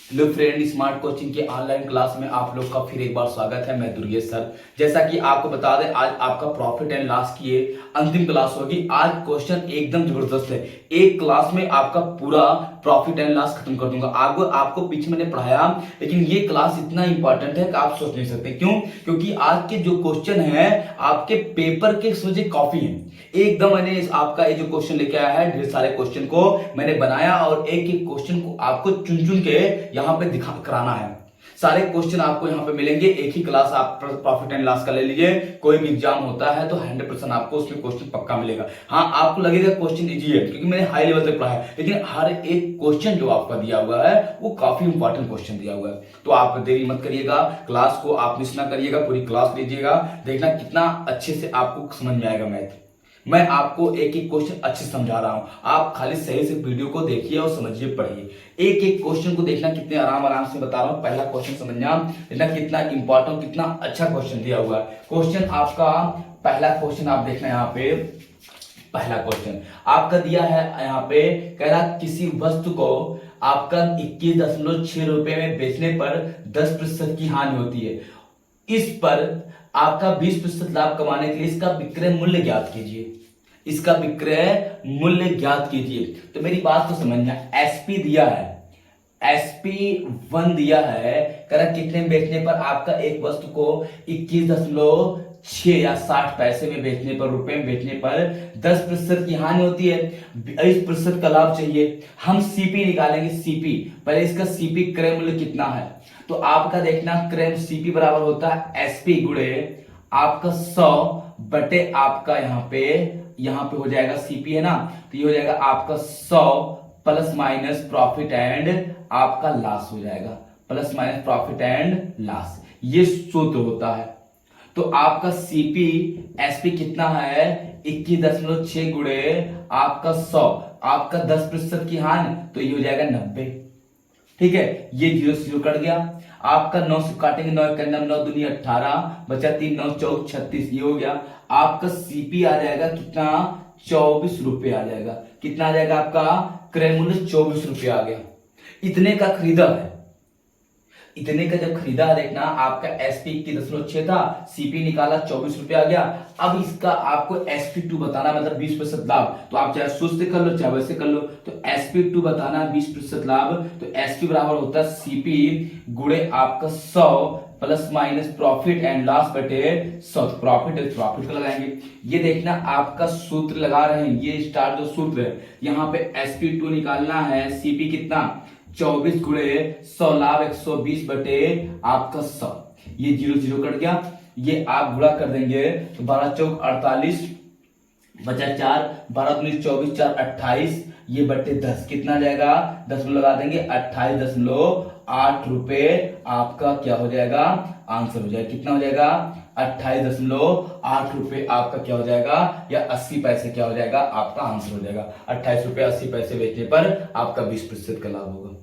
Hello friend, smart coaching के online class में आप लोग का फिर एक बार स्वागत है। मैं दुर्गेश सर। जैसा कि आपको बता दें, आज आपका प्रॉफिट एंड लॉस की ये अंतिम क्लास होगी। आज क्वेश्चन एकदम जबरदस्त है। एक क्लास में आपका पूरा प्रॉफिट एंड लॉस खत्म कर दूंगा। आपको पीछे मैंने पढ़ाया, लेकिन ये क्लास इतना इंपॉर्टेंट है कि आप सोच नहीं सकते। क्यों? क्योंकि आज के जो क्वेश्चन है आपके पेपर के समझे कॉपी है एकदम। मैंने आपका ये जो क्वेश्चन लेके आया है, ढेर सारे क्वेश्चन को मैंने बनाया और एक एक क्वेश्चन को आपको चुन चुन के यहाँ पे दिखा कराना है। सारे क्वेश्चन आपको यहाँ पे मिलेंगे। एक ही क्लास आप प्रॉफिट एंड लॉस का ले लीजिए। कोई भी एग्जाम होता है तो 100% आपको उसमें क्वेश्चन पक्का मिलेगा। हाँ, आपको लगेगा क्वेश्चन इजी है क्योंकि मैंने हाई लेवल तक पढ़ा है, लेकिन हर एक क्वेश्चन जो आपका दिया हुआ है वो काफी इंपॉर्टेंट क्वेश्चन दिया हुआ है। तो आप देरी मत करिएगा, क्लास को आप मिस ना करिएगा, पूरी क्लास लीजिएगा। देखना कितना अच्छे से आपको समझ में आएगा मैथ। मैं आपको एक एक क्वेश्चन अच्छे से समझा रहा हूं, आप खाली सही से वीडियो को देखिए और समझिए, पढ़िए। एक एक क्वेश्चन को देखना, कितने आराम आराम से बता रहा हूं। पहला क्वेश्चन समझना, देखना कितना इंपॉर्टेंट, कितना अच्छा क्वेश्चन दिया हुआ है। क्वेश्चन आपका पहला क्वेश्चन आप देखना यहाँ पे। पहला क्वेश्चन आपका दिया है यहाँ पे, कह रहा किसी वस्तु को आपका 21.6 रुपए में बेचने पर 10% की हानि होती है। इस पर आपका 20% लाभ कमाने के लिए इसका विक्रय मूल्य ज्ञात कीजिए। इसका विक्रय मूल्य ज्ञात कीजिए। तो मेरी बात को समझना, एसपी दिया है, SP1 दिया है, कह कितने में बेचने पर आपका एक वस्तु को 21.6 या 60 पैसे में बेचने पर, रुपए में बेचने पर 10% की हानि होती है, 20% का लाभ चाहिए। हम सीपी निकालेंगे। सीपी पहले इसका सीपी क्रय मूल्य कितना है, तो आपका देखना क्रय सीपी बराबर होता है एसपी गुणे आपका 100 बटे आपका यहाँ पे हो जाएगा सीपी है ना, तो ये हो जाएगा आपका 100 प्लस माइनस प्रॉफिट एंड आपका लॉस हो जाएगा, plus minus profit and loss, ये सूत्र होता है। तो आपका सीपी एसपी कितना है 21.6 गुणे आपका 100, आपका 10% की हानि, तो ये हो जाएगा 90। ठीक है, ये 0 से 0 कट गया। आपका 9 से काटेंगे, 9 एक 9 दूनी 18, बचा 3 9 4 36, ये हो गया। आपका सीपी आ जाएगा कितना, 24 रुपए आ जाएगा। कितना आ जाएगा आपका क्रय मूल्य, 24 रुपए आ गया। इतने का खरीदा है, इतने का जब खरीदा, देखना आपका एसपी 21.6 था, सीपी निकाला 24 रुपए आ गया। अब इसका आपको SP2 बताना, मतलब 20% लाभ। तो आप चाहे सोच से कर लो चाहे वैसे कर लो। तो SP2 बताना 20% लाभ, तो SP बराबर होता है सीपी गुणे आपका 100 plus minus profit and loss बटे 100। प्रॉफिट का लगाएंगे। ये देखना आपका सूत्र लगा रहे हैं, ये स्टार जो सूत्र है, यहाँ पे SP2 निकालना है। सीपी कितना 24 गुणे 100, लाभ 120 बटे आपका 100, ये 0 0 कट गया। ये आप गुणा कर देंगे तो 12 चौक 48 बचा 4, 12 दूनी 24 4 28, ये बटे 10 कितना आ जाएगा, 10 लगा देंगे, 28.8 रुपए आपका क्या हो जाएगा, आंसर हो जाएगा। कितना हो जाएगा, 28.8 रुपए आपका क्या हो जाएगा, या 80 पैसे क्या हो जाएगा, आपका आंसर हो जाएगा। 28 रुपए 80 पैसे बेचने पर आपका 20% का लाभ होगा।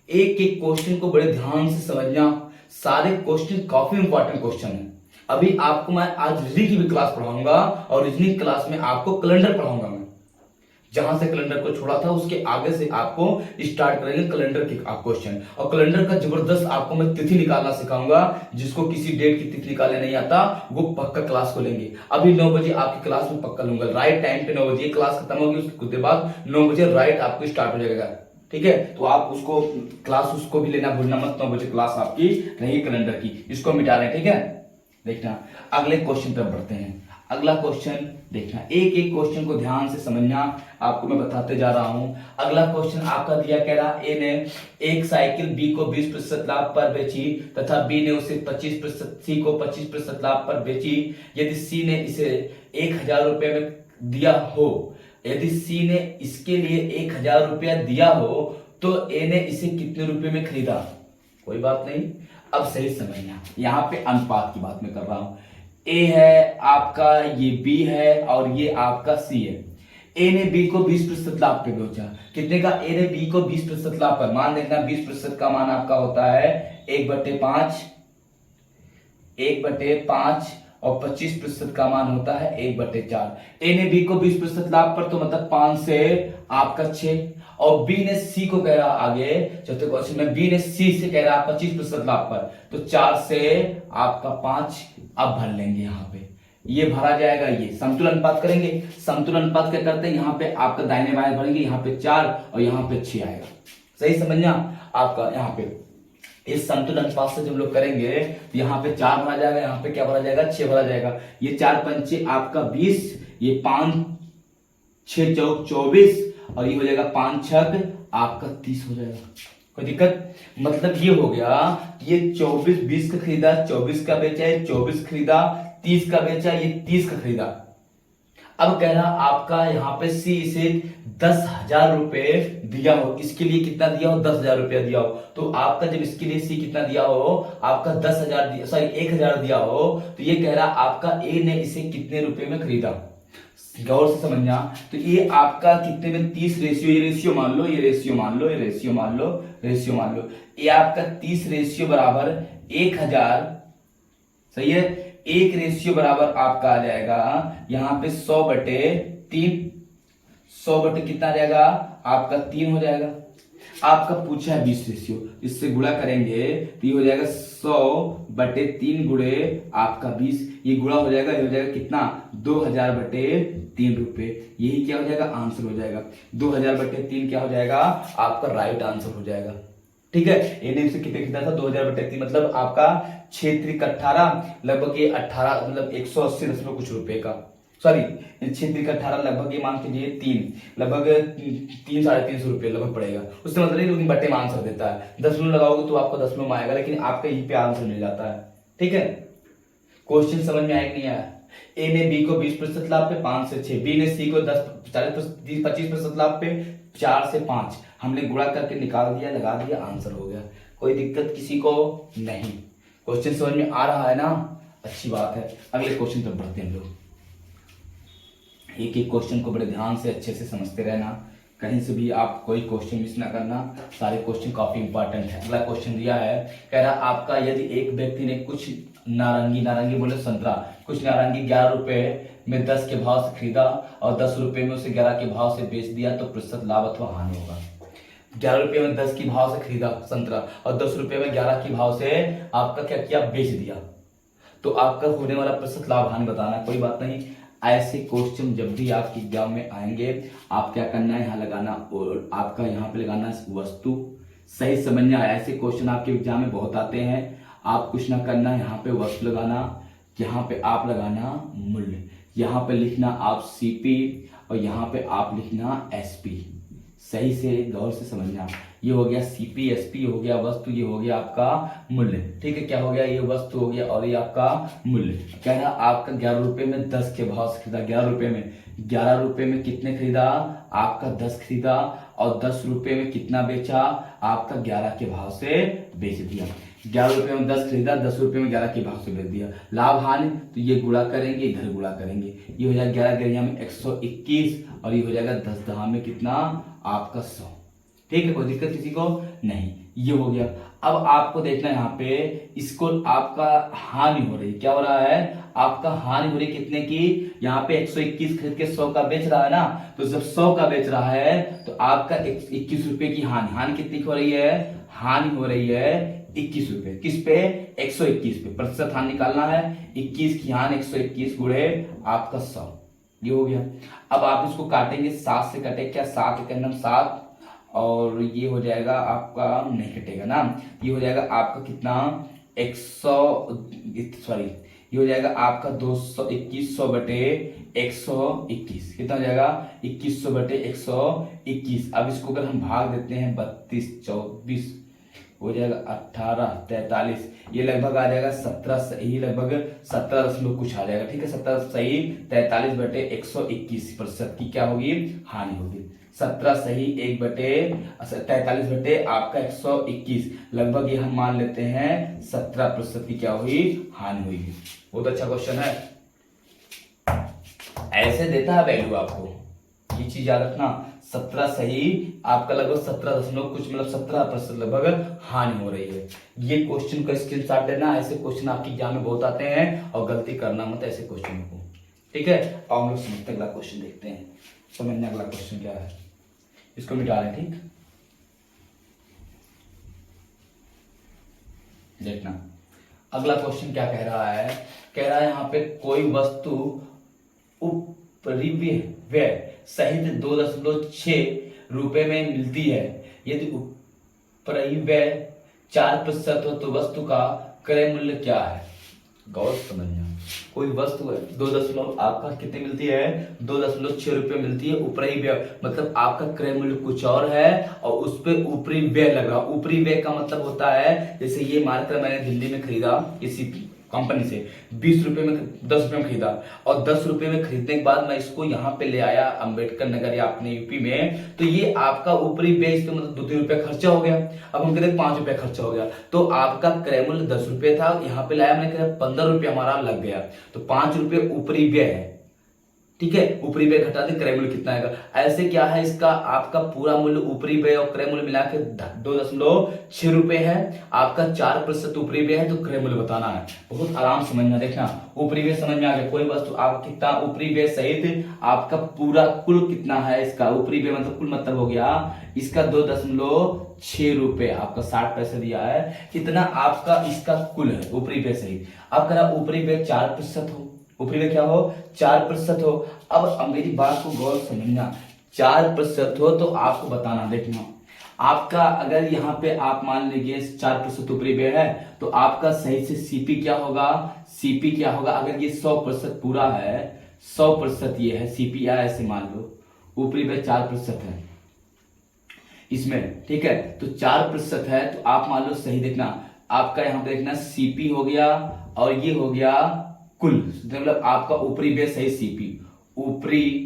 एक एक क्वेश्चन को बड़े ध्यान से समझना, सारे क्वेश्चन काफी इंपॉर्टेंट क्वेश्चन है। अभी आपको मैं आज रीजनिंग की भी क्लास पढ़ाऊंगा और रीजनिंग क्लास में आपको कैलेंडर पढ़ाऊंगा। मैं जहां से कैलेंडर को छोड़ा था उसके आगे से आपको स्टार्ट करेंगे कैलेंडर के क्वेश्चन। और कैलेंडर का जबरदस्त आपको मैं तिथि निकालना सिखाऊंगा। जिसको किसी डेट की तिथि निकालने नहीं आता वो पक्का क्लास को लेंगे। अभी 9 बजे आपकी क्लास में पक्का लूंगा, राइट टाइम पे 9 बजे क्लास खत्म होगी, उसके बाद 9 बजे राइट आपको स्टार्ट हो जाएगा। ठीक है, तो आप उसको क्लास उसको भी लेना भूलना मत। 9 बजे क्लास आपकी रहेगी कैलेंडर की, इसको मिटा रहे हैं। ठीक है, देखना अगले क्वेश्चन पर बढ़ते हैं। अगला क्वेश्चन देखना, एक एक क्वेश्चन को ध्यान से समझना, आपको मैं बताते जा रहा हूं। अगला क्वेश्चन आपका दिया, कह रहा ए ने एक साइकिल बी को 20% लाभ पर बेची तथा बी ने उसे 25% सी को 25% लाभ पर बेची। यदि सी ने इसे 1000 रुपए में दिया हो, यदि सी ने इसके लिए 1000 रुपया दिया हो तो ए ने इसे कितने रुपए में खरीदा। कोई बात नहीं, अब सही समझना, यहाँ पे अनुपात की बात मैं कर रहा हूं। ए है आपका, ये बी है और ये आपका सी है। ए ने बी को 20% लाभ पे बेचा। कितने का, ए ने बी को 20% लाभ पर, मान देखना 20% का मान आपका होता है 1/5, 1/5 और 25% का मान होता है 1/4। ए ने बी को 20% लाभ पर, तो मतलब 5 से आपका 6 और बी ने सी को कह रहा आगे चौथे क्वेश्चन में बी ने सी से कह रहा 25% लाभ पर, तो 4 से आपका 5 अब भर लेंगे यहाँ पे, ये भरा जाएगा। ये समतुल अनुपात करेंगे, समतुल अनुपात क्या करते हैं, यहाँ पे आपका दाहिने बाएं भरेंगे, यहाँ पे 4 और यहाँ पे 6 आएगा। सही समझना आपका, यहाँ पे इस समतुल अनुपात से जब लोग करेंगे तो यहाँ पे 4 भरा जाएगा, यहाँ पे क्या भरा जाएगा 6 भरा जाएगा। ये 4 पंचे आपका 20, ये 5 6 चौक 24 और ये हो जाएगा 5 छक आपका 30 हो जाएगा। कोई दिक्कत, मतलब ये हो गया ये 24 20 का खरीदा, 24 का बेचा है, 24 खरीदा, 30 का बेचा, ये 30 का खरीदा। अब कह रहा आपका यहाँ पे सी इसे 10,000 रुपए दिया हो, इसके लिए कितना दिया हो 10,000 रुपया दिया हो, तो आपका जब इसके लिए सी कितना दिया हो आपका 10,000 सॉरी 1,000 दिया हो, तो ये कह रहा आपका ए ने इसे कितने रुपए में खरीदा। गौर से समझना, तो ये आपका कितने में 30 रेशियो, ये रेशियो मान लो, ये रेशियो मान लो, ये रेशियो मान लो, रेशियो मान लो, ये आपका 30 रेशियो बराबर 1,000, सही है। 1 रेशियो बराबर आपका आ जाएगा यहाँ पे 100/3, 100 कितना आ जाएगा आपका 3 हो जाएगा। आपका पूछा है 20 रेशियो, इससे गुणा करेंगे तो ये हो जाएगा 100/3 गुणे आपका 20, ये गुणा हो जाएगा, ये हो जाएगा कितना 2,000/3 रुपए, यही क्या हो जाएगा आंसर हो जाएगा। 2,000/3 क्या हो जाएगा आपका राइट आंसर हो जाएगा। ठीक है, इन्हें से कितने खरीदा था 2,000/3, मतलब आपका 6×3 लगभग ये 18 मतलब 180 कुछ रुपए का, सॉरी 6×18 लगभग ये मान लीजिए 3 लगभग 300-350 रुपए लगभग पड़ेगा। उससे मतलब नहीं बट्टे में आंसर देता है, 10 मिनट लगाओगे तो आपको 10 में आएगा, लेकिन आपका यहीं पे आंसर मिल जाता है। ठीक है, क्वेश्चन समझ में आया कि नहीं आया। ए ने बी को 20% लाभ पे 5 से 6, बी ने सी को 25% लाभ पे 4 से 5, हमने गुणा करके निकाल दिया, लगा दिया, आंसर हो गया। कोई दिक्कत किसी को नहीं, क्वेश्चन समझ में आ रहा है ना, अच्छी बात है। अगले क्वेश्चन पर बढ़ते हैं हम लोग। एक एक क्वेश्चन को बड़े ध्यान से अच्छे से समझते रहना, कहीं से भी आप कोई क्वेश्चन मिस ना करना, सारे क्वेश्चन काफी इंपॉर्टेंट है। अगला क्वेश्चन दिया है, कह रहा आपका यदि एक व्यक्ति ने कुछ नारंगी बोले संतरा, कुछ नारंगी 11 रुपए में 10 के भाव से खरीदा और 10 रुपए में उसे 11 के भाव से बेच दिया, तो प्रतिशत लाभ अथवा हानि होगा। 11 रुपए में 10 के भाव से खरीदा संतरा और 10 रुपए में 11 के भाव से आपका क्या किया बेच दिया, तो आपका होने वाला प्रतिशत लाभ हानि बताना। कोई बात नहीं, ऐसे क्वेश्चन जब भी आपके एग्जाम में आएंगे आप क्या करना है, यहाँ लगाना और आपका यहाँ पे लगाना वस्तु, सही समझना। ऐसे क्वेश्चन आपके एग्जाम में बहुत आते हैं, आप कुछ ना करना, यहाँ पे वस्तु लगाना, यहाँ पे आप लगाना मूल्य, यहाँ पे लिखना आप सीपी और यहाँ पे आप लिखना एसपी। सही से गौर से समझना, ये हो गया सीपी, एसपी हो गया वस्तु, ये हो गया आपका मूल्य। ठीक है, क्या हो गया ये वस्तु हो गया और ये आपका मूल्य। कह रहा आपका 11 रुपए में 10 के भाव से खरीदा, 11 रुपए में कितने खरीदा आपका 10 खरीदा और 10 रुपए में कितना बेचा आपका 11 के भाव से बेच दिया। 11 रुपए में 10 खरीदा, 10 रुपए में 11 के भाव से बेच दिया। लाभ हानि तो ये गुणा करेंगे, इधर गुणा करेंगे, ये हो जाएगा 11 गरिया में 121 और ये हो जाएगा 10 दहा में कितना आपका 100। ठीक है, कोई दिक्कत किसी को नहीं, ये हो गया। अब आपको देखना यहाँ पे इसको आपका हानि हो रही, क्या हो रहा है आपका हानि हो रही कितने की, यहाँ पे 121 खरीद के 100 का बेच रहा है ना, तो जब 100 का बेच रहा है तो आपका 21 रुपए की हानि कितनी हो रही है, हानि हो रही है 21 रुपए, किस पे 121 पे, प्रतिशत हानि निकालना है, 21 की हानि 121 गुणे आपका 100, ये हो गया। अब आप इसको काटेंगे, 7 से कटे क्या, 7 के 7 और ये हो जाएगा आपका नहीं कटेगा ना, ये हो जाएगा आपका कितना 100 ये हो जाएगा आपका 2100/121 कितना हो जाएगा 2100/121। अब इसको अगर हम भाग देते हैं 32 24 हो जाएगा 18 43, ये लगभग आ जाएगा 17 सही, लगभग 17 कुछ आ जाएगा। ठीक है, 17 सही 43/121 प्रतिशत की क्या होगी हानि होगी। 17 सही 1/43 आपका 121, लगभग ये हम मान लेते हैं 17% की क्या हुई हानि हुई। बहुत अच्छा क्वेश्चन है, ऐसे देता है वैल्यू आपको, ये चीज याद रखना। 17 सही आपका लगभग 17 कुछ मतलब 17% लगभग हानि हो रही है। ये क्वेश्चन का स्क्रीनशॉट लेना, ऐसे क्वेश्चन आपके एग्जाम में बहुत आते हैं और गलती करना मत ऐसे क्वेश्चन को। ठीक है, और हम लोग समझते अगला क्वेश्चन देखते हैं, समझने अगला क्वेश्चन क्या है। इसको मिटा लें। ठीक, देखना अगला क्वेश्चन क्या कह रहा है। कह रहा है यहाँ पे कोई वस्तु उपरिव्यय व्यय सहित 2.6 रुपए में मिलती है। यदि उपरिव्यय 4% हो तो वस्तु का क्रय मूल्य क्या है। गौर समझना, कोई वस्तु है 2 आपका कितने मिलती है, 2.6 रुपये मिलती है। ऊपरी व्यय मतलब आपका क्रय मूल्य कुछ और है और उस पर ऊपरी व्यय लग रहा। ऊपरी व्यय का मतलब होता है जैसे ये मानकर मैंने दिल्ली में खरीदा किसी कंपनी से 20 रुपए में 10 रुपए में खरीदा और 10 रुपए में खरीदने के बाद मैं इसको यहाँ पे ले आया अंबेडकर नगर या अपने यूपी में, तो ये आपका ऊपरी व्यय इस पे मतलब 2-3 रुपया खर्चा हो गया। अब हम कहते 5 रुपया खर्चा हो गया, तो आपका क्रय मूल्य 10 रुपये था, यहाँ पे लाया मैंने कहा 15 रुपया हमारा लग गया, तो 5 रुपये ऊपरी व्यय है। ठीक है, ऊपरी व्यय घटा दे क्रय मूल्य कितना आएगा। ऐसे क्या है इसका आपका पूरा मूल्य ऊपरी व्यय और क्रय मूल्य मिला के 2.6 रुपए है। आपका 4% ऊपरी व्यय है तो क्रय मूल्य बताना है। बहुत आराम समझना, देखना ऊपरी व्यय समझ में आ गया। कोई वस्तु आपका कितना ऊपरी व्यय सहित आपका पूरा कुल कितना है, इसका ऊपरी व्यय मतलब कुल मतलब हो गया इसका 2.6 रुपए, आपका 60 पैसे दिया है, इतना आपका इसका कुल है ऊपरी व्यय सहित। अब करा ऊपरी व्यय 4% हो, ऊपरी व्यय क्या हो 4% हो। अब मेरी बात को गौर समझना, 4% हो तो आपको बताना, देखना आपका अगर यहाँ पे आप मान लीजिए 4% ऊपरी व्यय है तो आपका सही से सीपी क्या होगा, सीपी क्या होगा। अगर ये 100% पूरा है, 100% ये है सीपी, या ऐसे मान लो ऊपरी व्यय 4% है इसमें, ठीक है, तो 4% है तो आप मान लो सही, देखना आपका यहाँ पे देखना सीपी हो गया और ये हो गया कुल, मतलब आपका ऊपरी व्यय सही सीपी ऊपरी,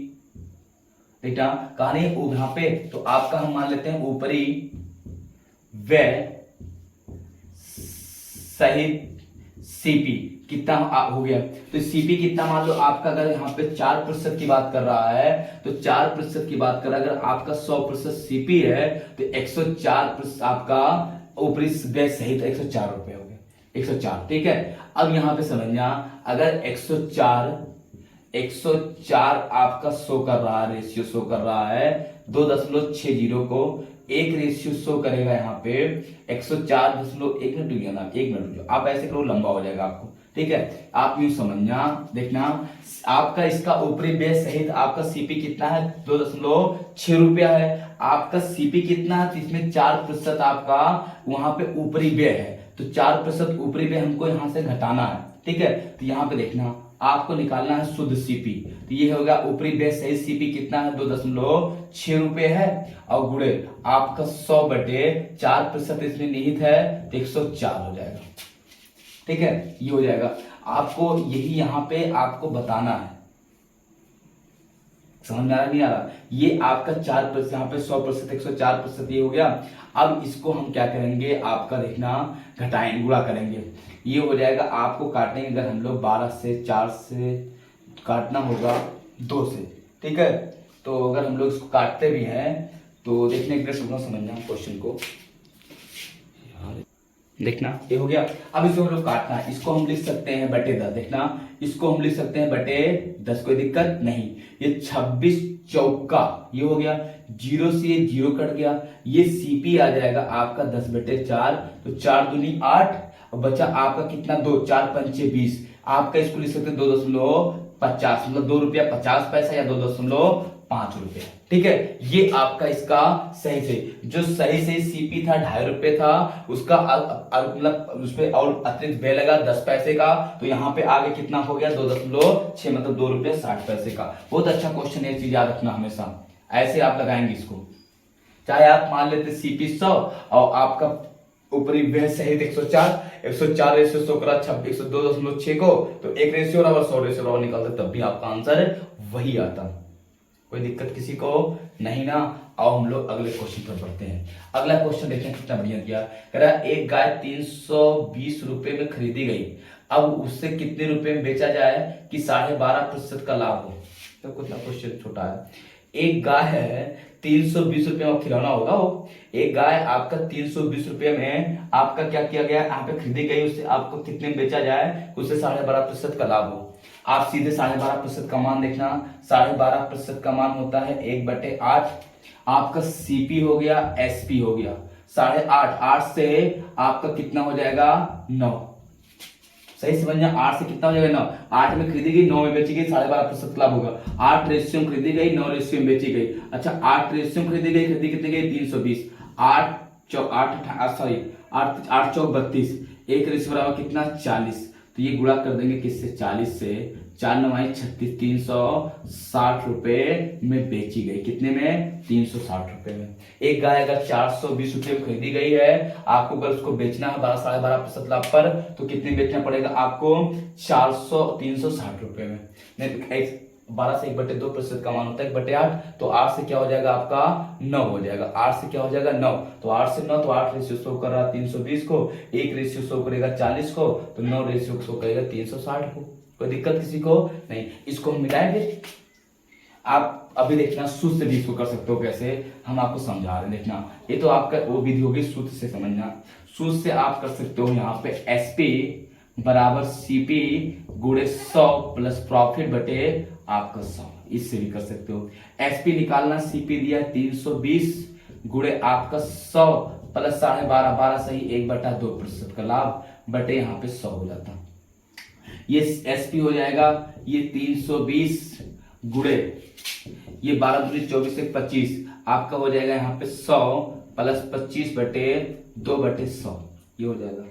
देखना कहानी यहाँ पे तो आपका हम मान लेते हैं ऊपरी व्यय सहित सीपी कितना हो गया। तो सीपी कितना मान लो आपका, अगर यहाँ पे 4% की बात कर रहा है तो 4% की बात कर रहा है, अगर आपका 100% सीपी है तो 104% आपका ऊपरी व्यय सहित 104 रुपए हो गए, 104। ठीक है, अब यहाँ पे समझना अगर 104 आपका शो कर रहा है, रेशियो शो कर रहा है 2.60 को एक रेशियो शो करेगा यहाँ पे 104.1 मिनट रुकिए ना, 1 मिनट रुकिए, आप ऐसे करो लंबा हो जाएगा आपको। ठीक है, आप यूं समझना, देखना आपका इसका ऊपरी व्यय सहित आपका सीपी कितना है 2.6 रुपया है। आपका सीपी कितना है तो इसमें 4% आपका वहां पे ऊपरी व्यय है, तो 4% ऊपरी व्यय हमको यहां से घटाना है। ठीक है, तो यहाँ पे देखना आपको निकालना है शुद्ध सीपी, तो ये होगा ऊपरी व्यय सही सीपी कितना है 2.6 रुपए है और गुणे आपका 100/4% इसमें निहित है तो 104 हो जाएगा। ठीक है, ये हो जाएगा, आपको यही यहाँ पे आपको बताना है। समझ में आ रहा नहीं आ रहा, ये आपका 4% यहाँ पे 100% 104% ये हो गया। अब इसको हम क्या करेंगे, आपका देखना घटाएंगे, गुणा करेंगे, ये हो जाएगा आपको काटेंगे, अगर हम लोग 12 से 4 से काटना होगा 2 से। ठीक है, तो अगर हम लोग इसको काटते भी हैं तो देखने के लिए समझना क्वेश्चन को, देखना ये हो गया। अब इसको हम लोग काटना है, इसको हम लिख सकते हैं बटे 10, देखना इसको हम लिख सकते हैं बटे 10, कोई दिक्कत नहीं। ये 26 चौका ये हो गया, 0 से ये 0 कट गया, ये सीपी आ जाएगा आपका 10/4, तो 4 दूनी 8 और बचा आपका कितना 2, 4 पंचे 20, आपका इसको लिख सकते हैं 2.50, मतलब 2 रुपया 50 पैसा या 2.5 रुपया। ठीक है, ये आपका इसका सही से जो सही से सीपी था 2.5 रुपए था, उसका मतलब उसपे और अतिरिक्त व्यय लगा 10 पैसे का, तो यहाँ पे आगे कितना हो गया 2.6, मतलब 2 रुपया 60 पैसे का। बहुत अच्छा क्वेश्चन है, चीज याद रखना हमेशा, ऐसे आप लगाएंगे इसको, चाहे आप मान लेते सीपी 100 और आपका ऊपरी व्यय सहित 104 रेशियो 100 करा 2.6 को, तो एक रेशियो और 100 रेशियो निकालते तब भी आपका आंसर वही आता। कोई दिक्कत किसी को नहीं ना। आओ हम लोग अगले क्वेश्चन पर बढ़ते हैं। अगला क्वेश्चन देखें कितना बढ़िया दिया, कह रहा एक गाय 320 रुपए में खरीदी गई, अब उससे कितने रुपए में बेचा जाए कि 12.5% का लाभ हो। तो कुछ क्वेश्चन छोटा है, एक गाय है 320 रुपए में खिलौना होगा वो, एक गाय आपका 320 रुपए में आपका क्या किया गया यहाँ पे खरीदी गई, उससे आपको कितने में बेचा जाए उससे 12.5% का लाभ हो। आप सीधे 12.5% का मान देखना, 12.5% का मान होता है 1/8, आपका सीपी हो गया, एसपी हो गया 8.5, 8 से आपका कितना हो जाएगा 9। सही समझना, 8 से कितना हो जाएगा 9, 8 में खरीदी गई 9 में बेची गई, 12.5% लाभ होगा। 8 रेशियो में खरीदी गई 9 रेशियो में बेची गई। अच्छा 8 रेशियो में खरीदी कितनी गई 320, 8 चौक 32, एक रेशियो बराबर कितना 40। तो ये गुणा कर देंगे किससे 40 से, 4 9 36, 360 रुपए में बेची गई। कितने में 360 रुपए में। एक गाय अगर 420 रुपए में खरीदी गई है, आपको अगर उसको बेचना है 12.5% लाभ पर, तो कितने बेचना पड़ेगा आपको 360 रुपए में। 12 से 1/2% का मान होता है 1/8, तो 8 से क्या हो जाएगा आपका 9 हो जाएगा। 8 से क्या हो जाएगा 9, तो 8 से 9, तो 8 रेशियो शो कर रहा है 320 को, 1 रेशियो शो करेगा 40 को, तो 9 रेशियो शो करेगा 360 को। कोई दिक्कत किसी को नहीं। इसको हम मिटाएंगे। आप अभी देखना सूत्र से भी इसको कर सकते हो कैसे, हम आपको समझा रहे हैं। देखना ये तो आपका वो विधि होगी सूत्र से समझना। सूत्र से आप कर सकते हो यहाँ पे एसपी बराबर सीपी गुणे 100 प्लस प्रॉफिट बटे आपका 100, इससे भी कर सकते हो। एसपी निकालना, सीपी दिया 320 गुणे आपका 100 प्लस 12.5, 12 सही 1/2% का लाभ बटे यहाँ पे 100 हो जाता। ये एसपी हो जाएगा, ये 320 गुणे ये 12 दूनी 24 से 25, आपका हो जाएगा यहाँ पे 100 प्लस 25 बटे 2/100, ये हो जाएगा।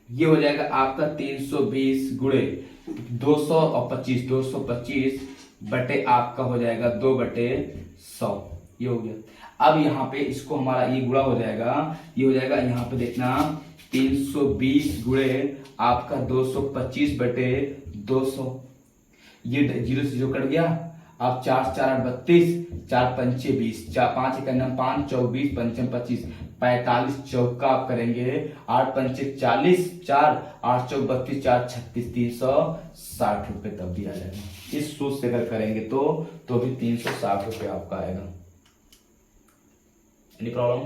ये हो जाएगा आपका 320 गुणे 200 और 25, 225 बटे आपका हो जाएगा 2/100, ये हो गया। अब यहाँ पे इसको हमारा ये गुणा हो जाएगा, ये हो जाएगा यहाँ पे देखना 320 गुणे आपका 225 बटे 200, ये 0 से जो कट गया। आप 4 4 32, 4 5 20, 4 5 1 5, 24 5 25, 45 चौका आप करेंगे 8 5 40, 4 8 चौक 32, 4 36, 360 रुपए तब भी आ जाएगा। इस सूत्र से अगर करेंगे तो भी 360 रुपए आपका आएगा। Any problem?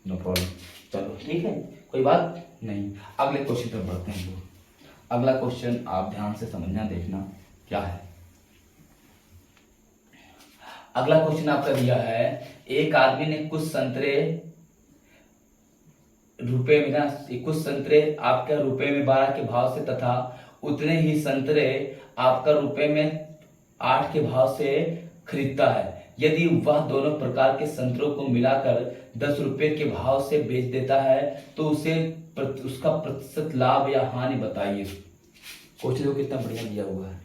No problem. चलो ठीक है, कोई बात नहीं। अगले क्वेश्चन पर बढ़ते हैं लोग। अगला क्वेश्चन आप ध्यान से समझना, देखना क्या है। अगला क्वेश्चन आपका दिया है, एक आदमी ने कुछ संतरे रुपए में ना, कुछ संतरे आपका रुपए में 12 के भाव से तथा उतने ही संतरे आपका रुपए में 8 के भाव से खरीदता है। यदि वह दोनों प्रकार के संतरों को मिलाकर 10 रुपए के भाव से बेच देता है तो उसे उसका प्रतिशत लाभ या हानि बताइए। क्वेश्चन को कितना बढ़िया दिया हुआ है,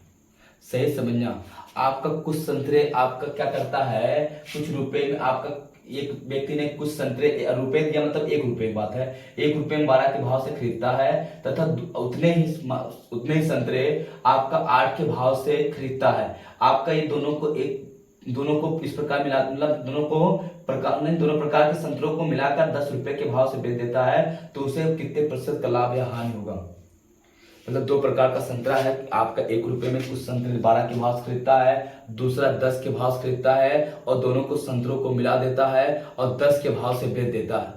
सही समझना। आपका कुछ संतरे आपका क्या करता है, कुछ रुपए में आपका एक व्यक्ति ने कुछ संतरे रुपए दिया, मतलब 1 रुपए की बात है, 1 रुपए में 12 के भाव से खरीदता है तथा उतने ही संतरे आपका 8 के भाव से खरीदता है। आपका ये दोनों को इस प्रकार मिला, मतलब दोनों प्रकार के संतरों को मिलाकर 10 रुपए के भाव से बेच देता है तो उसे कितने प्रतिशत का लाभ या हानि होगा। मतलब 2 प्रकार का संतरा है, आपका 1 रुपए में कुछ संतरे 12 के भाव से खरीदता है, दूसरा 10 के भाव से खरीदता है और दोनों को संतरों को मिला देता है और 10 के भाव से बेच देता है।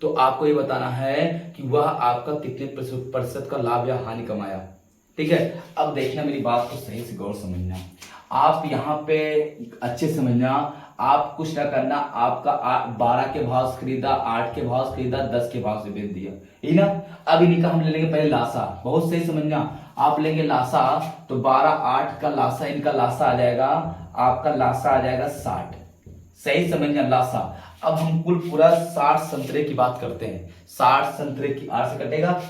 तो आपको ये बताना है कि वह आपका कितने प्रतिशत का लाभ या हानि कमाया। ठीक है, अब देखना, मेरी बात को सही से गौर समझना। आप यहाँ पे अच्छे समझना, आप कुछ ना करना, आपका 12 के भाव से खरीदा, 8 के भाव से खरीदा, 10 के भाव से बेच दिया, ये ना। अब इन्हीं का हम ले लेंगे पहले लासा, बहुत सही समझना। आप लेंगे लासा, तो 12 8 का लासा, इनका लासा आ जाएगा, आपका लासा आ जाएगा 60, सही समझना लासा। अब हम कुल पूरा 60 संतरे की बात करते हैं। 60 संतरे की 8 से कटेगा,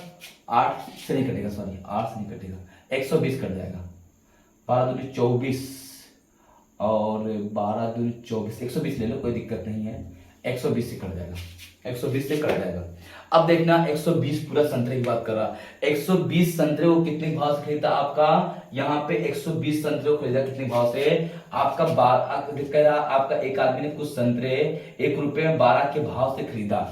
8 से नहीं कटेगा, सॉरी 8 से नहीं कटेगा, 120 कट जाएगा। 12 दूनी 24 और 12 दूनी 24, 120 ले लो, कोई दिक्कत नहीं है, 120 से कट जाएगा, 120 से कट जाएगा। अब देखना 120 पूरा संतरे की बात कर रहा, 120 संतरे को कितने भाव से खरीदा, आपका यहाँ पे 120 संतरे को खरीदा कितने भाव से, आपका कह रहा आपका एक आदमी ने कुछ संतरे 1 रुपए में 12 के भाव से खरीदा,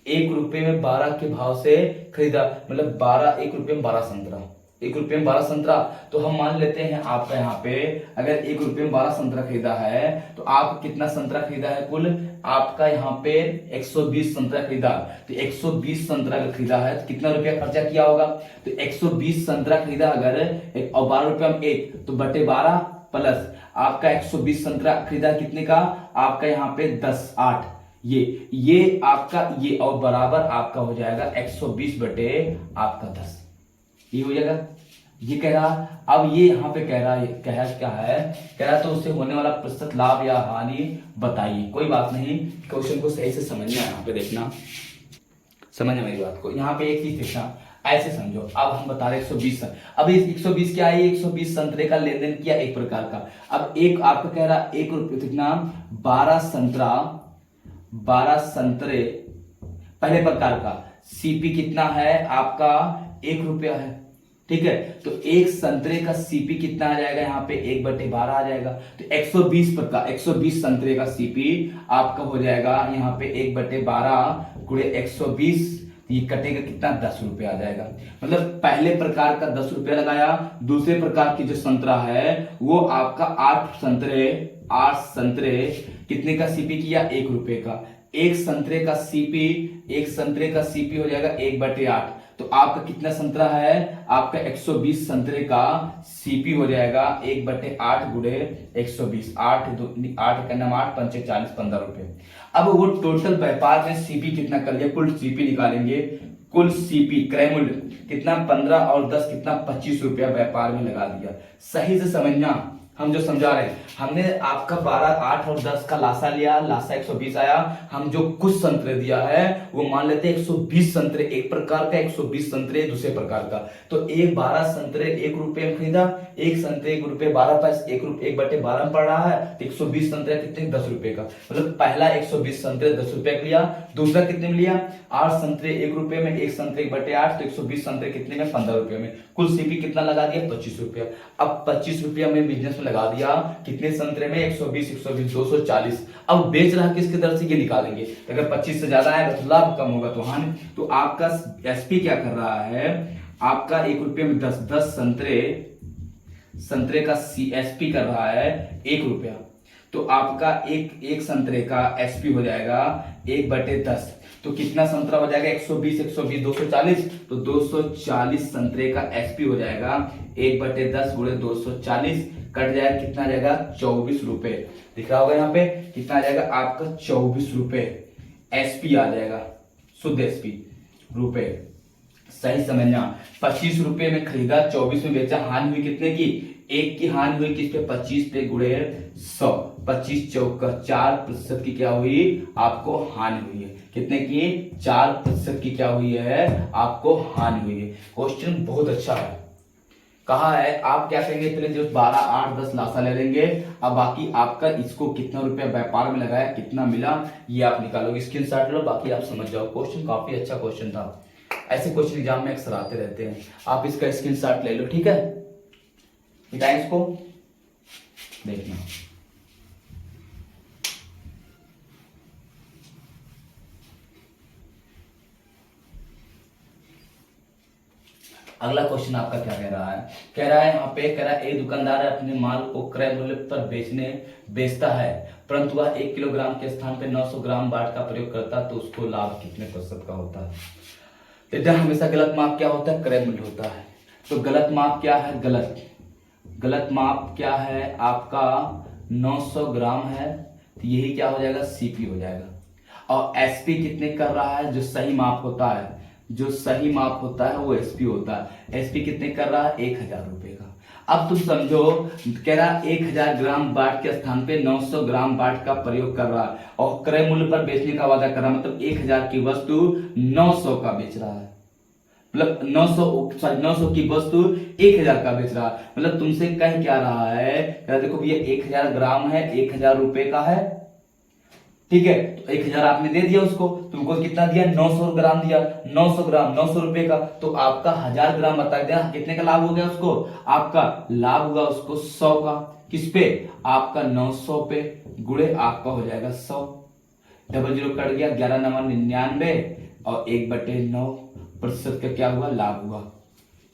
1 रुपए में 12 के भाव से खरीदा, मतलब 1 रुपए में 12 संतरा, 1 रुपए में 12 संतरा। तो हम मान लेते हैं आपका यहाँ पे अगर 1 रुपए में 12 संतरा खरीदा है तो आप कितना संतरा खरीदा है, कुल आपका यहाँ पे 120 संतरा खरीदा। तो 120 संतरा अगर खरीदा है तो कितना रुपया खर्चा किया होगा, तो 120 संतरा खरीदा अगर और 12 रुपया में 1, तो बटे 12 प्लस आपका 120 संतरा खरीदा कितने का, आपका यहाँ पे 10, 8, ये आपका ये और बराबर आपका हो जाएगा 120 बटे आपका 10, ये हो जाएगा। ये कह रहा, अब ये यहाँ पे कह रहा क्या है, कह रहा तो उससे होने वाला प्रतिशत लाभ या हानि बताइए। कोई बात नहीं, क्वेश्चन को सही से समझना, यहाँ पे देखना, समझना मेरी बात को। यहाँ पे एक चीज देखना, ऐसे समझो। अब हम बता रहे 120, अब इस 120 क्या है, 120 संतरे का लेन देन किया एक प्रकार का। अब एक आपका कह रहा 1 रुपये कितना, 12 संतरा, 12 संतरे पहले प्रकार का, सीपी कितना है आपका 1 रुपया है, ठीक है। तो एक संतरे का सीपी कितना आ जाएगा, यहाँ पे 1/12 आ जाएगा। तो 120 संतरे का सीपी आपका हो जाएगा यहाँ पे 1/12 गुणे 120, ये कटेगा कितना, 10 रुपये आ जाएगा। मतलब पहले प्रकार का 10 रुपये लगाया, दूसरे प्रकार की जो संतरा है वो आपका 8 संतरे कितने का सीपी किया, 1 रुपये का। एक संतरे का सीपी हो जाएगा 1/8। तो आपका कितना संतरा है, आपका 120 संतरे का सीपी हो जाएगा 1/8 गुणे 120, 8 का नाम 8, 5 40, 15 रुपए। अब वो टोटल व्यापार में सीपी कितना कर लिया, कुल सीपी निकालेंगे, कुल सीपी क्रय मूल्य कितना, 15 और 10 कितना, 25 रुपया व्यापार में लगा दिया। सही से समझना, हम जो समझा रहे हैं, हमने आपका 12, 8 और 10 का लासा लिया, लासा 120 आया। हम जो कुछ संतरे दिया है वो मान लेते हैं 120 संतरे एक प्रकार का, 120 संतरे दूसरे प्रकार का। तो 12 संतरे 1 रुपये में खरीदा, एक संतरे 1 रुपये 12 पैसे, 1/12 में पड़ रहा है। तो 120 संतरे कितने, 10 रुपये का। मतलब पहला 120 संतरे 10 रुपये का लिया, दूसरा कितने में लिया, 8 संतरे 1 रुपये में, एक संतरे 1/8, तो 120 संतरे कितने में, 15 रुपये में। कुल सीपी कितना लगा दिया, 25 रुपया। अब 25 रुपया में बिजनेस लगा दिया, कितने संतरे में, 120 240। अब बेच रहा किसके दर से, ये निकालेंगे। अगर 25 से ज्यादा आएगा तो लाभ कम होगा तो हानि। तो आपका एसपी क्या कर रहा है, आपका 1 रुपये में 10 संतरे का एसपी कर रहा है 1 रुपया। तो आपका एक संतरे का एसपी हो जाएगा 1/10। तो कितना संतरा हो जाएगा, 120 240। तो 240 संतरे का एसपी हो जाएगा 1/10 गुणे 240, कट जाएगा कितना आ जाएगा, 24 रुपए। दिख रहा होगा यहाँ पे कितना आ जाएगा आपका, 24 रुपए एसपी आ जाएगा, शुद्ध एसपी रुपए। सही समझना, 25 रुपए में खरीदा, 24 में बेचा, हानि हुई कितने की, 1 की हानि हुई किस पे, 25 पे गुणे 100, 25 चौका 4% की क्या हुई, आपको हानि हुई है। कितने की, 4% की क्या हुई है, आपको हानि हुई है। क्वेश्चन बहुत अच्छा है। कहा है, आप क्या करेंगे, पहले जो 12, 8, 10 लासा ले लेंगे। अब बाकी आपका इसको कितना रुपया व्यापार में लगाया, कितना मिला, ये आप निकालोगे, स्क्रीनशॉट लो, बाकी आप समझ जाओ। क्वेश्चन काफी अच्छा क्वेश्चन था, ऐसे क्वेश्चन एग्जाम में अक्सर आते रहते हैं। आप इसका स्क्रीनशॉट ले लो, ठीक है, मिटाएं इसको, देखना। अगला क्वेश्चन आपका क्या कह रहा है, कह रहा है यहाँ पे, कह रहा है एक दुकानदार अपने माल को क्रय मूल्य पर बेचता है, परंतु वह 1 किलोग्राम के स्थान पे 900 ग्राम बाट का प्रयोग करता, तो उसको लाभ कितने प्रतिशत का होता है। तो हमेशा गलत माप क्या होता है, क्रय मूल्य होता है। तो गलत माप क्या है, गलत माप क्या है आपका 900 ग्राम है, तो यही क्या हो जाएगा, सीपी हो जाएगा। और एसपी कितने कर रहा है, जो सही माप होता है, जो सही माप होता है वो एसपी होता है। एसपी कितने कर रहा है, 1000 रुपए का। अब तुम समझो, कह रहा 1000 ग्राम बाट के स्थान पे 900 ग्राम बाट का प्रयोग कर रहा है और क्रय मूल्य पर बेचने का वादा कर रहा है। मतलब 1000 की वस्तु 900 का बेच रहा है, मतलब 900 की वस्तु 1000 का बेच रहा है। मतलब तुमसे कह क्या रहा है, देखो भैया 1000 ग्राम है, 1000 रुपए का है, ठीक है। तो 1000 आपने दे दिया उसको, तुमको कितना दिया, 900 ग्राम दिया, 900 ग्राम 900 रुपए का। तो आपका 1000 ग्राम बता दिया, कितने का लाभ हो गया उसको, आपका लाभ होगा उसको 100 का। किस पे, आपका 900 पे गुणे आपका हो जाएगा 100, 00 कट गया, 11 9 99 और 1/9% का क्या हुआ, लाभ हुआ।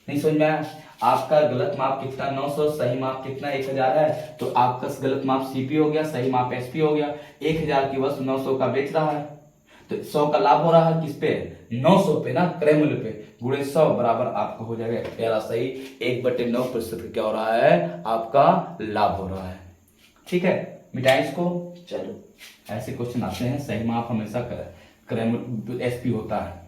नहीं समझ में आया, आपका गलत माप कितना 900, सही माप कितना 1000 है। तो आपका गलत माप सीपी हो गया, सही माप एसपी हो गया। 1000 की वस्तु 900 का बेच रहा है, तो 100 का लाभ हो रहा है किस पे, 900 पे ना, क्रय मूल्य पे, गुणे 100 बराबर आपका हो जाएगा प्यारा सही 1/9% क्या हो रहा है, आपका लाभ हो रहा है। ठीक है, मिटाएं इसको। चलो ऐसे क्वेश्चन आते हैं, सही माप हमेशा क्रय मूल्य एसपी होता है,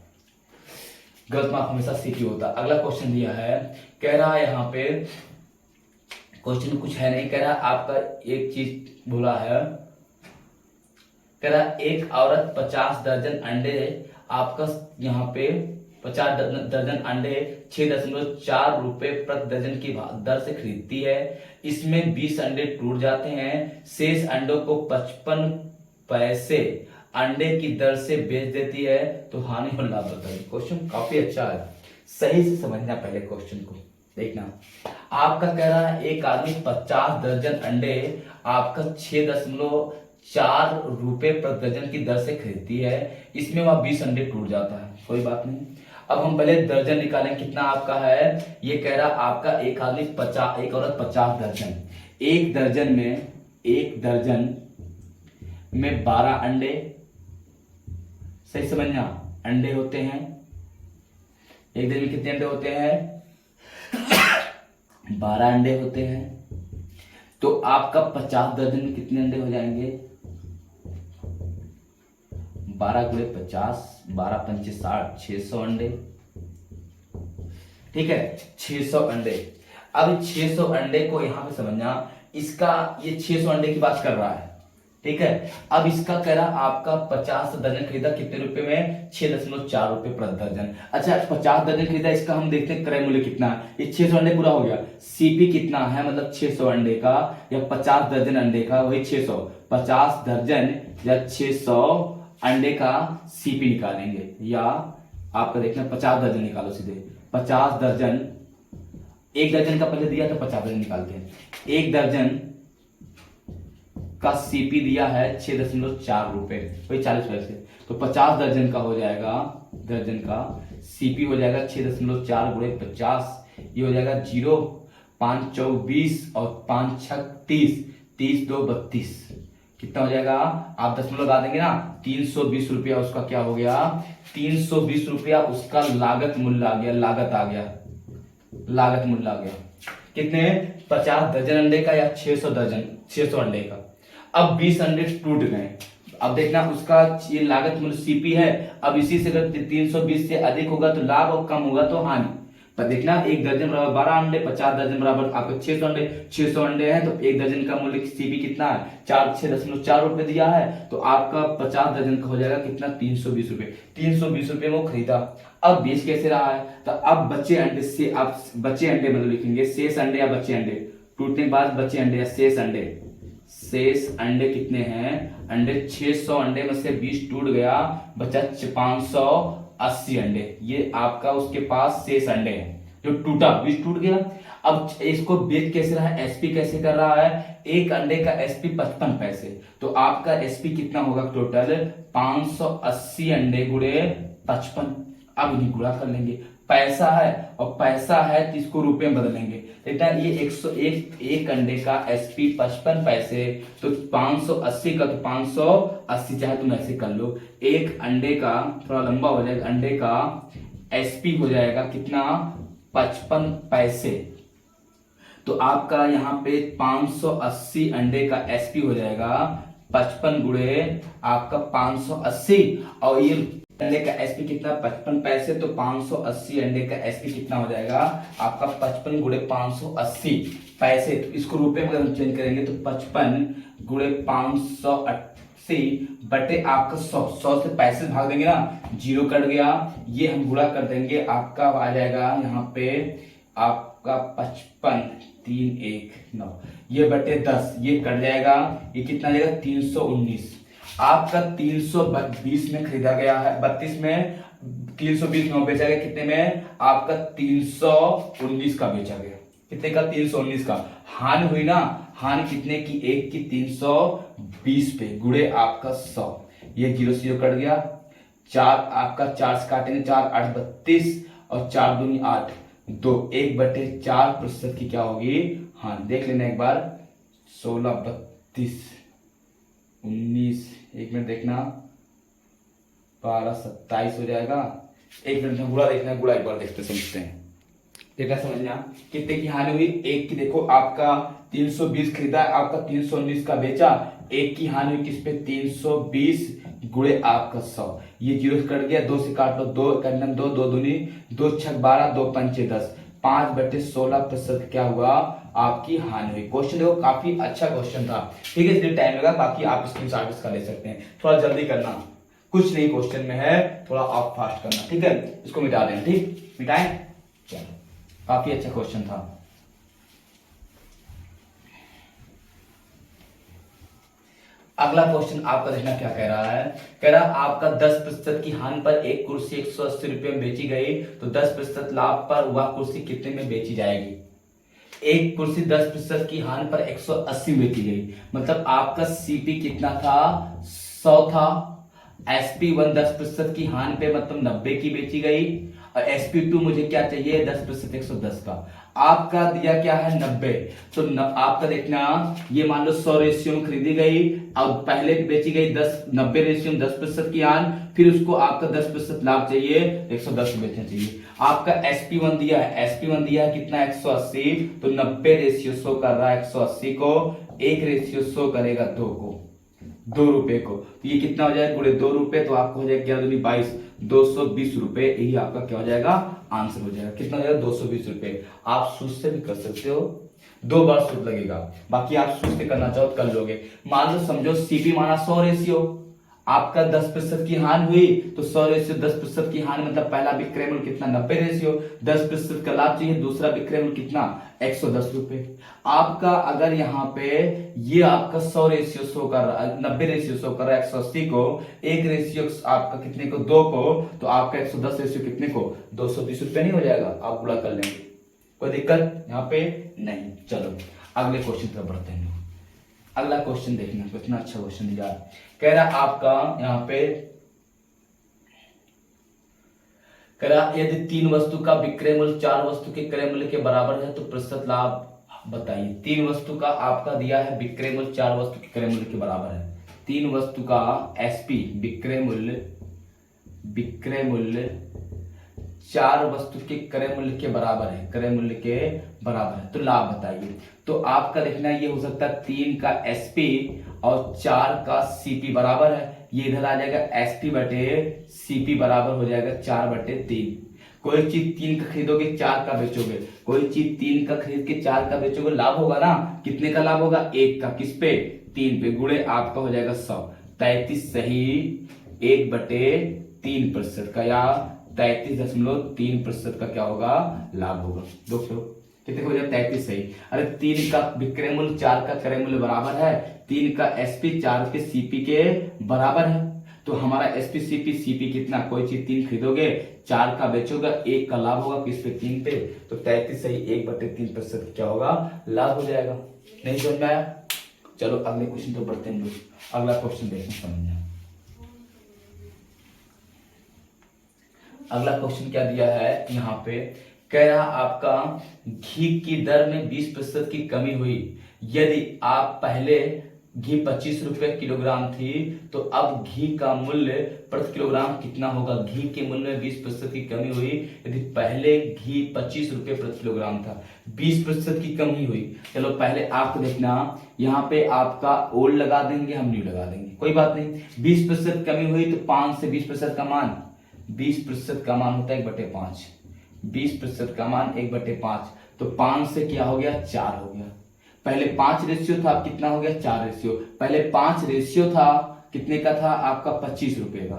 गलत माप हमेशा सीपी होता है। अगला क्वेश्चन दिया है, कह रहा है यहाँ पे क्वेश्चन कुछ है नहीं, कह रहा है आपका एक चीज बोला है, कह रहा है एक औरत 50 दर्जन अंडे आपका यहाँ पे 50 दर्जन अंडे 6.4 रुपए प्रति दर्जन की दर से खरीदती है। इसमें 20 अंडे टूट जाते हैं, शेष अंडों को 55 पैसे अंडे की दर से बेच देती है, तो हानि और लाभ बताइए। क्वेश्चन काफी अच्छा है, सही से समझना पहले क्वेश्चन को देखना। आपका कह रहा है एक आदमी 50 दर्जन अंडे आपका 6.4 रुपए प्रति दर्जन की दर से खरीदती है, इसमें वह 20 अंडे टूट जाता है, कोई बात नहीं। अब हम पहले दर्जन निकालें, कितना आपका है, ये कह रहा आपका एक आदमी 50, एक औरत 50 दर्जन, एक दर्जन में 12 अंडे, सही समझना, अंडे होते हैं, एक दर्जन में कितने अंडे होते हैं, 12 अंडे होते हैं। तो आपका 50 दर्जन में कितने अंडे हो जाएंगे, 12 गुणे 50, 12 पंचे 60, 600 अंडे। ठीक है, 600 अंडे। अब 600 अंडे को यहां पे समझना, इसका ये 600 अंडे की बात कर रहा है, ठीक है। अब इसका कह रहा आपका 50 दर्जन खरीदा कितने रुपए में, 6.4 रुपए प्रति दर्जन। अच्छा 50 दर्जन खरीदा, इसका हम देखते हैं क्रय मूल्य कितना है, ये 600 अंडे पूरा हो गया, सीपी कितना है, मतलब 600 अंडे का या 50 दर्जन अंडे का, वही 600, 50 दर्जन या 600 अंडे का सीपी निकालेंगे, या आपका देखना 50 दर्जन निकालो सीधे, 50 दर्जन, एक दर्जन का पहले दिया तो 50 दर्जन निकालते हैं, एक दर्जन का सीपी दिया है 6.4 रुपए, वही 40 पैसे, तो 50 दर्जन का हो जाएगा, दर्जन का सीपी हो जाएगा 6.4 गुणे 50, ये हो जाएगा 0, 5 चौक 20 और 5 छक 30, 30 2 32, कितना हो जाएगा, आप दशमलव लगा देंगे ना, 320 रुपया उसका क्या हो गया, 320 रुपया उसका लागत मूल्य आ गया, लागत आ गया, लागत मूल्य आ गया, कितने, 50 दर्जन अंडे का या 600 दर्जन, 600 अंडे का। अब 20 अंडे टूट गए, अब देखना उसका ये लागत मूल्य सीपी है, अब इसी से अगर 320 से अधिक होगा तो लाभ और कम होगा तो हानि, पर देखना एक दर्जन बराबर 12 अंडे, 50 दर्जन बराबर आपको 600 अंडे, 600 अंडे हैं तो एक दर्जन का मूल्य सीपी कितना है, 6.4 रुपए दिया है, तो आपका 50 दर्जन का हो जाएगा कितना, 320 रुपए, 320 रुपए में वो खरीदा। अब बेच कैसे रहा है, तो अब बचे अंडे से आप बचे अंडे मतलब लिखेंगे शेष अंडे या बचे अंडे, टूटने के बाद बचे अंडे या शेष अंडे, शेष अंडे कितने हैं, अंडे 600 अंडे में से 20 टूट गया, बचा 580 अंडे, ये आपका उसके पास शेष अंडे हैं जो टूटा, 20 टूट गया। अब इसको बेच कैसे रहा है, एसपी कैसे कर रहा है, एक अंडे का एसपी 55 पैसे, तो आपका एसपी कितना होगा टोटल, 580 अंडे गुणे 55, अब इन्हें गुणा कर लेंगे, पैसा है और पैसा है तो इसको रुपए में बदलेंगे, देखना ये 101 एक अंडे का एसपी 55 पैसे, तो 580 का तो 580, चाहे तुम ऐसे कर लो, एक अंडे का थोड़ा लंबा हो जाएगा, अंडे का एसपी हो जाएगा कितना, 55 पैसे, तो आपका यहाँ पे 580 अंडे का एसपी हो जाएगा 55 गुणे आपका 580, और ये अंडे का एसपी कितना, 55 पैसे, तो 580 अंडे का एसपी कितना हो जाएगा आपका 55 गुणे 580 पैसे, तो इसको रुपए में अगर हम चेंज करेंगे तो 55 गुणे 580 बटे आपका 100, 100 से पैसे भाग देंगे ना, 0 कट गया, ये हम गुणा कर देंगे, आपका आ जाएगा यहाँ पे आपका 55 3 1 9, ये बटे 10, ये कट जाएगा, ये कितना जाएगा 319, आपका 320 में खरीदा गया है, 32 में 320 में बेचा गया, कितने में आपका 319 का बेचा गया, कितने का 319 का, हानि हुई ना, हानि कितने की, एक की 320 पे गुणे आपका 100, ये 0 से 0 कट गया, 4 आपका 4 से काटेंगे, 4 8 32 और 4 दूनी 8, 2 1/4% की क्या होगी, हाँ देख लेना एक बार, 16 32 19, एक मिनट देखना, 12 27 हो जाएगा। एक मिनट में गुणा देखना है, गुणा एक बार देखते समझते हैं। देखना समझना कितने की हानि हुई, एक की देखो आपका 320 खरीदा, आपका 319 का बेचा, एक की हानि हुई किस पे 320 गुणे आपका 100, ये जीरो से कट गया, 2 से काट लो, 2 कन्नम 2, 2 दूनी 2 छक 12, 2 पंचे 10, 5/16% क्या हुआ आपकी हानि हुई। क्वेश्चन देखो काफी अच्छा क्वेश्चन था, ठीक है, इसलिए टाइम लगा, बाकी आप स्क्रीनशॉट इसका ले सकते हैं, थोड़ा जल्दी करना, कुछ नहीं क्वेश्चन में है, थोड़ा आप फास्ट करना, ठीक है, इसको मिटा देना, ठीक मिटाएं, चलो काफी अच्छा क्वेश्चन था। अगला क्वेश्चन आपका देखना क्या कह रहा है, कह रहा आपका 10% की हानि पर एक कुर्सी 180 रुपए में बेची गई, तो 10% लाभ पर वह कुर्सी कितने में बेची जाएगी। एक कुर्सी 10% की हानि पर 180 बेची गई, मतलब आपका सीपी कितना था 100 था, SP1 10% की हानि पे मतलब 90 की बेची गई, और SP2 मुझे क्या चाहिए 10% 110 का, आपका दिया क्या है 90, तो आपका देखना ये मान लो 100 रेशियो में खरीदी गई, और पहले बेची गई 90 रेशियो में 10% की हानि, फिर उसको आपका 10% लाभ चाहिए 110 बेचना चाहिए। आपका SP1 दिया है, SP1 दिया है कितना 180, तो 90 रेशियो शो कर रहा है 180 को, एक रेशियो शो करेगा 2 को, 2 रुपए को, तो ये कितना हो जाएगा गुणे 2 रुपए, तो आपको हो जाएगा 11×22 220 रुपए, यही आपका क्या हो जाएगा आंसर हो जाएगा, कितना हो जाएगा 220 रुपए। आप सूत्र से भी कर सकते हो, 2 बार सूत्र लगेगा, बाकी आप सूत्र से करना चाहो तो कर लोगे। मान लो समझो सीपी माना 100 रेशियो, आपका 10% की हानि हुई, तो 100 रेशियो 10% की हानि मतलब पहला विक्रय मूल्य कितना 90 रेशियो, 10% का लाभ चाहिए, दूसरा विक्रय मूल्य कितना 110 रुपए। आपका अगर यहाँ पे ये आपका 100 रेशियो शो कर रहा है, 90 रेशियो शो कर रहा है 180 को, एक रेशियो आपका कितने को 2 को, तो आपका 110 रेशियो कितने को 220 रुपए नहीं हो जाएगा, आप गुणा कर लेंगे, कोई दिक्कत यहाँ पे नहीं। चलो अगले क्वेश्चन पर बढ़ते हैं, अगला क्वेश्चन देखना कितना अच्छा क्वेश्चन दिया, कह रहा आपका यहाँ पे कह रहा यदि 3 वस्तु का विक्रय मूल्य 4 वस्तु के क्रय मूल्य के बराबर है तो प्रतिशत लाभ बताइए। 3 वस्तु का आपका दिया है विक्रय मूल्य 4 वस्तु के क्रय मूल्य के बराबर है, 3 वस्तु का SP विक्रय मूल्य 4 वस्तु के क्रय मूल्य के बराबर है, क्रय मूल्य के बराबर है, तो लाभ बताइए। तो आपका देखना ये हो सकता है 3 का SP और 4 का CP बराबर है, ये इधर आ जाएगा SP बटे CP बराबर हो जाएगा 4/3। कोई चीज 3 का खरीदोगे 4 का बेचोगे, कोई चीज 3 का खरीद के 4 का बेचोगे, लाभ होगा ना, कितने का लाभ होगा 1 का, किस पे 3 पे, गुणे आपका हो जाएगा 100, 33 सही 1/3% का, या 33.3% का क्या होगा लाभ होगा। दोस्तों कितने हो जाए 33 सही, अरे 3 का विक्रय मूल्य 4 का क्रय मूल्य बराबर है, 3 का SP 4 के CP के बराबर है, तो हमारा SP CP CP कितना, कोई चीज 3 खरीदोगे 4 का बेचोगे 1 का लाभ होगा किस पे 3 पे, तो 33 सही 1/3% क्या होगा लाभ हो जाएगा। नहीं समझ में आया, चलो अगले क्वेश्चन तो बढ़ते हैं लोग, अगला क्वेश्चन देखना समझना। अगला क्वेश्चन क्या दिया है यहाँ पे, कह रहा आपका घी की दर में 20% की कमी हुई, यदि आप पहले घी 25 रुपए किलोग्राम थी, तो अब घी का मूल्य प्रति किलोग्राम कितना होगा। घी के मूल्य में 20% की कमी हुई, यदि पहले घी 25 रुपए प्रति किलोग्राम था, 20% की कमी हुई। चलो पहले आपको देखना, यहाँ पे आपका ओल्ड लगा देंगे, हम न्यू लगा देंगे, कोई बात नहीं। 20% कमी हुई तो 5 से 20% का मान, 20% का मान होता है 1/5, 20% का मान 1/5, तो 5 से क्या हो गया 4 हो गया, पहले 5 रेशियो था, अब कितना हो गया 4 रेशियो, पहले 5 रेशियो था, कितने का था आपका 25 रुपए का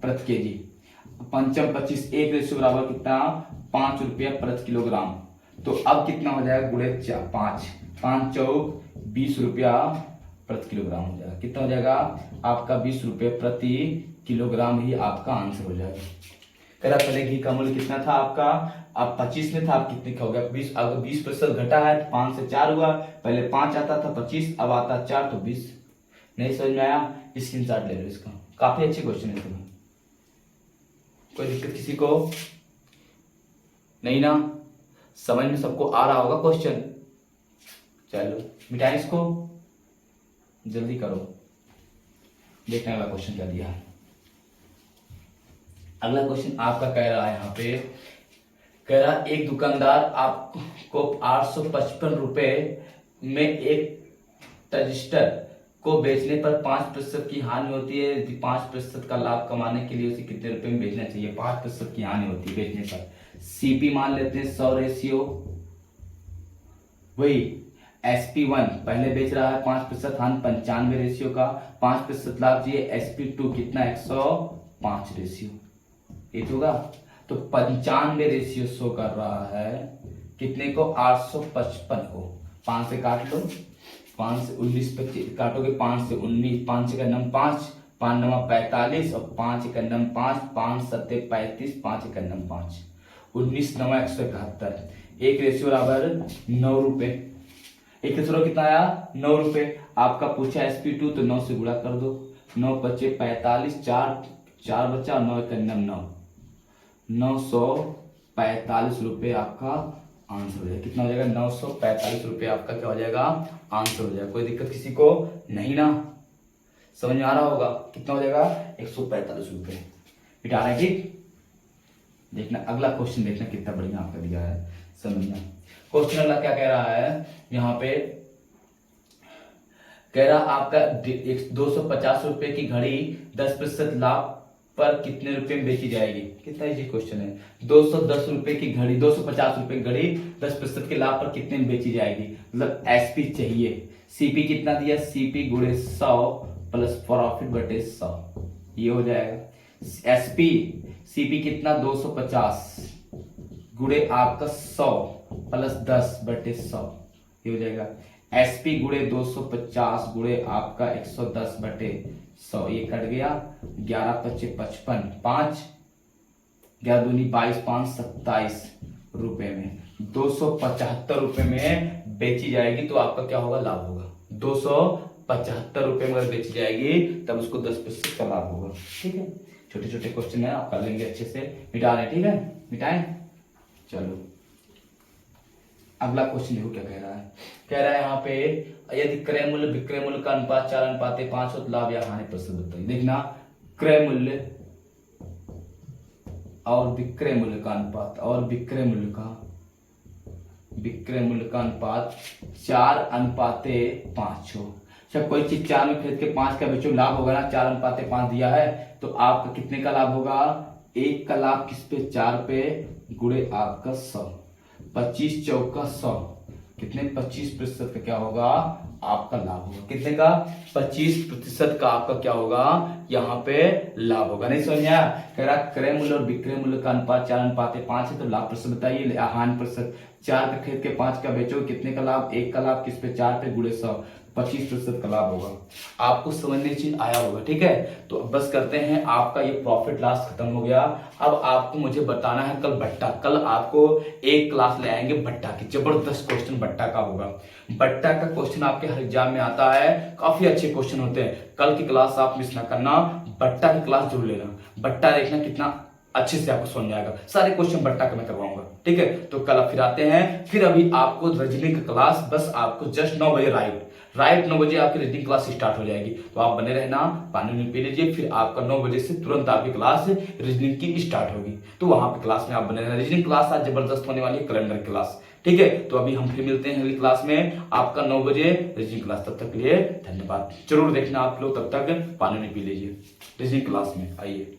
प्रति केजी, पंचम 25, एक रेशियो बराबर कितना 5 रुपया प्रति किलोग्राम, तो अब कितना हो जाएगा गुणे 5, 5 चौक 20 रुपया प्रति किलोग्राम हो जाएगा, कितना हो जाएगा आपका 20 रुपये प्रति किलोग्राम ही आपका आंसर हो जाएगा। कह रहा पहले घी का मूल्य कितना था आपका, अब 25 में था, अब कितने का हो गया 20, अगर 20% घटा है तो 5 से 4 हुआ, पहले 5 आता था 25, अब आता 4 तो 20। नहीं समझ में आया, स्क्रीनशॉट ले लो इसका, काफी अच्छे क्वेश्चन है तुम्हें, कोई दिक्कत किसी को नहीं ना, समझ में सबको आ रहा होगा क्वेश्चन। चलो मिटाएं इसको, जल्दी करो, देखने वाला क्वेश्चन क्या दिया है। अगला क्वेश्चन आपका कह रहा है यहाँ पे, कह रहा एक दुकानदार आपको 855 रुपए में एक रजिस्टर को बेचने पर 5% की हानि होती है। यदि 5% का लाभ कमाने के लिए उसे कितने रुपए में बेचना चाहिए? 5% की हानि होती है बेचने पर। सीपी मान लेते हैं 100 रेशियो, वही SP1 पहले बेच रहा है 5% हानि 95 रेशियो का, 5% लाभ चाहिए। SP2 कितना? 105 रेशियो, ये होगा। तो 95 रेशियो शो कर रहा है कितने को? 855 को। 5 से काट लो, 5 से 19 पे काटोगे, 5 से 19, 5 का नम 5, 5 नवा 45 और 5 का नम 5, 5 सत्ते 35, 5 का नम 5, 19 नवा 171। एक रेशियो बराबर 9 रुपए। एक रेशियो कितना आया? 9 रुपए। आपका पूछा SP2 तो 9 से गुणा कर दो, 9 बचे 45, 4 बचा, 9 का नम 9, 945 रुपए आपका आंसर हो जाएगा। कितना हो जाएगा? 945 रुपए आपका क्या हो जाएगा? आंसर हो जाएगा। कोई दिक्कत किसी को नहीं ना? समझ में आ रहा होगा? कितना हो जाएगा? 145 रुपए। मिटा रहे, ठीक। देखना अगला क्वेश्चन, देखना कितना बढ़िया आपका दिया है, समझना। क्वेश्चन अगला क्या कह रहा है यहाँ पे, कह रहा आपका 250 रुपए की घड़ी 10% लाभ पर कितने रुपए में बेची जाएगी? कितना इजी क्वेश्चन है। 210 रुपए की घड़ी, 250 रुपए की घड़ी 10% के लाभ पर कितने में बेची जाएगी? मतलब SP चाहिए। CP कितना दिया? CP गुणे 100 प्लस प्रॉफिट बटे 100, ये हो जाएगा। CP कितना? 250 गुणे आपका 100 प्लस 10 बटे 100, ये हो जाएगा। SP गुणे 250 गुणे आपका 110 बटे 100, ये कट गया। 11 पच्चे 55, 5 11 दूनी 22, 5 27 रुपए में 275 रुपए में बेची जाएगी। तो आपका क्या होगा? लाभ होगा। 275 रुपए में अगर बेची जाएगी तब उसको 10% का लाभ होगा। ठीक है, छोटे छोटे क्वेश्चन है, आप कर लेंगे अच्छे से। मिटा रहे, ठीक है, मिटाएं। चलो अगला क्वेश्चन देखो क्या कह रहा है। कह रहा है यहाँ पे, यदि क्रय मूल्य विक्रय मूल्य का अनुपात 4:5 हो तो लाभ या हानि प्रतिशत बताइए। देखना, क्रय मूल्य और विक्रय मूल्य का अनुपात, और विक्रय मूल्य का अनुपात 4:5 हो। जब कोई चीज 4 में खरीद के 5 का बेचो, लाभ होगा ना। 4:5 दिया है तो आपका कितने का लाभ होगा? 1 का लाभ किस पे? 4 पे गुणे आपका 100, 25 चौका 100, कितने? 25% का क्या होगा? आपका लाभ होगा। कितने का? 25% का आपका क्या होगा? यहाँ पे लाभ होगा। नहीं समझ आया? कह रहा क्रय मूल्य और विक्रय मूल्य का अनुपात 4:5 है तो लाभ प्रतिशत बताइए। हानि प्रतिशत, 4 पे खरीद के 5 का बेचो, कितने का लाभ? 1 का लाभ किस पे? 4 पे गुणे 100, 25% का लाभ होगा। आपको समझने चीज आया होगा, ठीक है। तो अब बस करते हैं, आपका ये प्रॉफिट लॉस खत्म हो गया। अब आपको मुझे बताना है कल बट्टा। कल आपको एक क्लास ले आएंगे बट्टा की, जबरदस्त क्वेश्चन बट्टा का होगा। बट्टा का क्वेश्चन आपके हर एग्जाम में आता है, काफी अच्छे क्वेश्चन होते हैं। कल की क्लास आप मिस ना करना, बट्टा की क्लास जरूर लेना। बट्टा देखना कितना अच्छे से आपको समझ आएगा। सारे क्वेश्चन बट्टा का मैं करवाऊंगा, ठीक है। तो कल फिर आते हैं। फिर अभी आपको रीजनिंग की क्लास, बस आपको जस्ट 9 बजे राइट 9 बजे आपकी रीजनिंग क्लास स्टार्ट हो जाएगी। तो आप बने रहना, पानी पी लीजिए, फिर आपका 9 बजे से तुरंत आपकी क्लास रीजनिंग की स्टार्ट होगी। तो वहां पे क्लास में आप बने रहना। रीजनिंग क्लास आज जबरदस्त होने वाली है, कैलेंडर क्लास, ठीक है। तो अभी हम फिर मिलते हैं अगली क्लास में, आपका 9 बजे रीजनिंग क्लास। तब तक के लिए धन्यवाद। जरूर देखना आप लोग, तब तक पानी पी लीजिए, रीजनिंग क्लास में आइए।